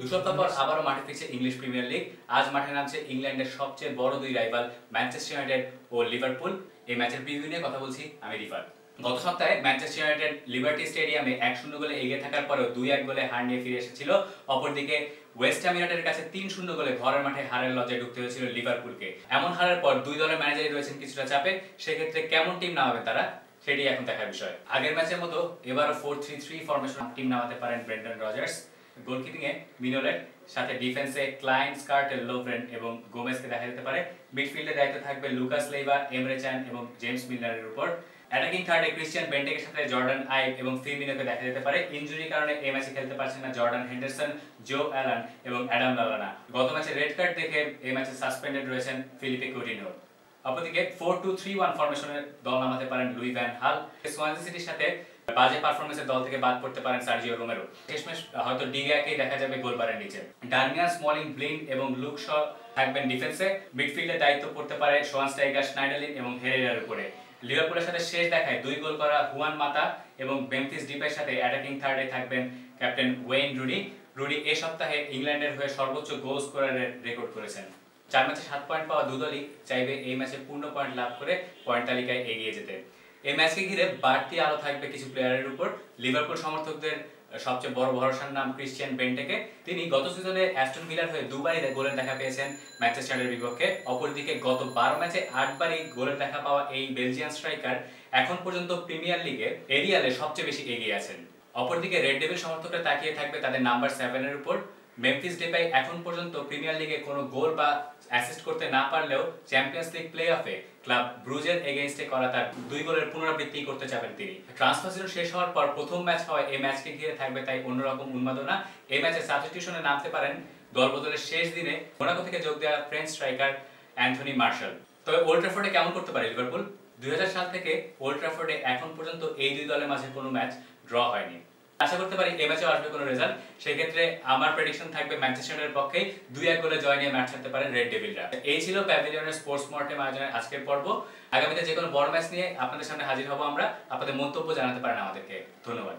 2 সপ্তাহ পর আবারও মাঠে ফিরছে ইংলিশ প্রিমিয়ার লিগ। আজ মাঠে নামছে ইংল্যান্ডের সবচেয়ে বড় দুই রাইভাল ম্যানচেস্টার ইউনাইটেড ও লিভারপুল। এই ম্যাচের প্রিভিউ নিয়ে কথা বলছি আমি রিফাত। গত সপ্তাহে ম্যানচেস্টার ইউনাইটেড লিবার্টি স্টেডিয়ামে 1-0 গোলে এগিয়ে থাকার পরেও 2-1 গোলে হার নিয়ে ফিরে এসেছিল। অপরদিকে ওয়েস্ট হ্যাম ইউনাইটেডের কাছে 3-0 গোলে ঘরের মাঠে হারের লজ্জায় ঢুকতে হয়েছিল লিভারপুলকে। এমন হারের পর দুই দলের ম্যানেজারই রয়েছেন কিছুটা চাপে। সেক্ষেত্রে কেমন টিম নামাবে তারা, সেটি এখন দেখার বিষয়। আগের ম্যাচের মতো এবারও 4-3-3 ফরমেশন টিম নামাতে পারেন ব্রেন্ডন রজার্স। গোলকিপিংয়ে মিনোলেট, সাথে ডিফেন্সে ক্লাইন, স্কার্টেল, লোভরেন এবং গোমেজকে দেখা যেতে পারে। মিডফিল্ডে দায়িত্ব থাকবে লুকাস লেইবা, এমরে চান এবং জেমস মিলারের উপর। অ্যাটাকিং থার্ডে ক্রিশ্চিয়ান বেন্টেকের সাথে জর্ডান আইভ এবং ফিরমিনোকে দেখা যেতে পারে। ইনজুরির কারণে এই ম্যাচে খেলতে পারছেন না জর্ডান হেন্ডারসন, জো অ্যালান এবং অ্যাডাম লালানা। গত ম্যাচে রেড কার্ড দেখে এই ম্যাচে সাসপেন্ডেড রয়েছেন ফিলিপে কুটিনহো। অপরদিকে 4-2-3-1 ফরমেশনের দল নামাতে পারেন লুই ভ্যান হাল। সোয়ানজি সিটির সাথে বাজে পারফরম্যান্সের দল থেকে বাদ পড়তে পারেন সার্জিও রোমেরো। শেষমেশ হয়তো ডিগাকেই দেখা যাবে গোলবারের নিচে। ডার্মিয়ান, স্মলিং, ব্লিন্ড এবং লুক শ থাকবেন ডিফেন্সে। মিডফিল্ডে দায়িত্ব পড়তে পারে শোয়ানস্টাইগার, স্নাইডারলিন এবং হেরেরার উপরে। লিভারপুলের সাথে শেষ দেখায় 2 গোল করা হুয়ান মাতা এবং মেমফিস ডিপের সাথে অ্যাটাকিং থার্ডে থাকবেন ক্যাপ্টেন ওয়েইন রুনি। রুনি এই সপ্তাহে ইংল্যান্ডের হয়ে সর্বোচ্চ গোল স্কোরারের রেকর্ড করেছেন। 4 ম্যাচে 7 পয়েন্ট পাওয়া দুদলই চাইবে এই ম্যাচে পূর্ণ পয়েন্ট লাভ করে পয়েন্ট তালিকায় এগিয়ে যেতে। এই ম্যাচকে ঘিরে বাড়তি আলো থাকবে কিছু প্লেয়ারের উপর। লিভারপুল সমর্থকদের সবচেয়ে বড় ভরসার নাম ক্রিশ্চিয়ান বেন্টেকে। তিনি গত সিজনে অ্যাস্টন ভিলার হয়ে দুবারই গোলের দেখা পেয়েছেন ম্যানচেস্টারের বিপক্ষে। অপরদিকে গত 12 ম্যাচে 8 বারই গোলের দেখা পাওয়া এই বেলজিয়ান স্ট্রাইকার এখন পর্যন্ত প্রিমিয়ার লিগে এরিয়ালে সবচেয়ে বেশি এগিয়ে আছেন। অপরদিকে রেড ডেভিল সমর্থকরা তাকিয়ে থাকবে তাদের নাম্বার 7 এর উপর। মেমফিস ডিপাই এখন পর্যন্ত প্রিমিয়ার লিগে কোনো গোল বা অ্যাসিস্ট করতে না পারলেও চ্যাম্পিয়ন্স লিগ প্লে অফে ক্লাব ব্রুজের এগেইনস্টে করা তার 2 গোলের পুনরাবৃত্তি করতে চাবেন তিনি। ট্রান্সফার সিজন শেষ হওয়ার পর প্রথম ম্যাচ হয় এই ম্যাচকে ঘিরে থাকবে তাই অন্যরকম উন্মাদনা। এই ম্যাচে সাবস্টিটিউশনে নামতে পারেন দলবদলের শেষ দিনে মোনাকো থেকে যোগ দেওয়া ফ্রেঞ্চ স্ট্রাইকার অ্যান্থনি মার্শাল। তবে ওল্ড ট্রাফোর্ডে কেমন করতে পারে লিভারপুল? 2000 সাল থেকে ওল্ড ট্রাফোর্ডে এখন পর্যন্ত এই দুই দলের মাঝে কোনো ম্যাচ ড্র হয়নি। আশা করতে পারি এই ম্যাচেও আসবে কোনো রেজাল্ট। সেই ক্ষেত্রে আমার প্রেডিকশন থাকবে ম্যানচেস্টার ইউনাইটেডের পক্ষে 2-1 গোলে জয় নিয়ে ম্যাচ খেলতে পারেন রেড ডেভিলরা। এই ছিল প্যাভিলিয়নের স্পোর্টস মর্টেম আয়োজনের আজকের পর্ব। আগামীতে যে কোনো বড় ম্যাচ নিয়ে আপনাদের সামনে হাজির হব আমরা। আপনাদের মন্তব্য জানাতে পারেন আমাদেরকে। ধন্যবাদ।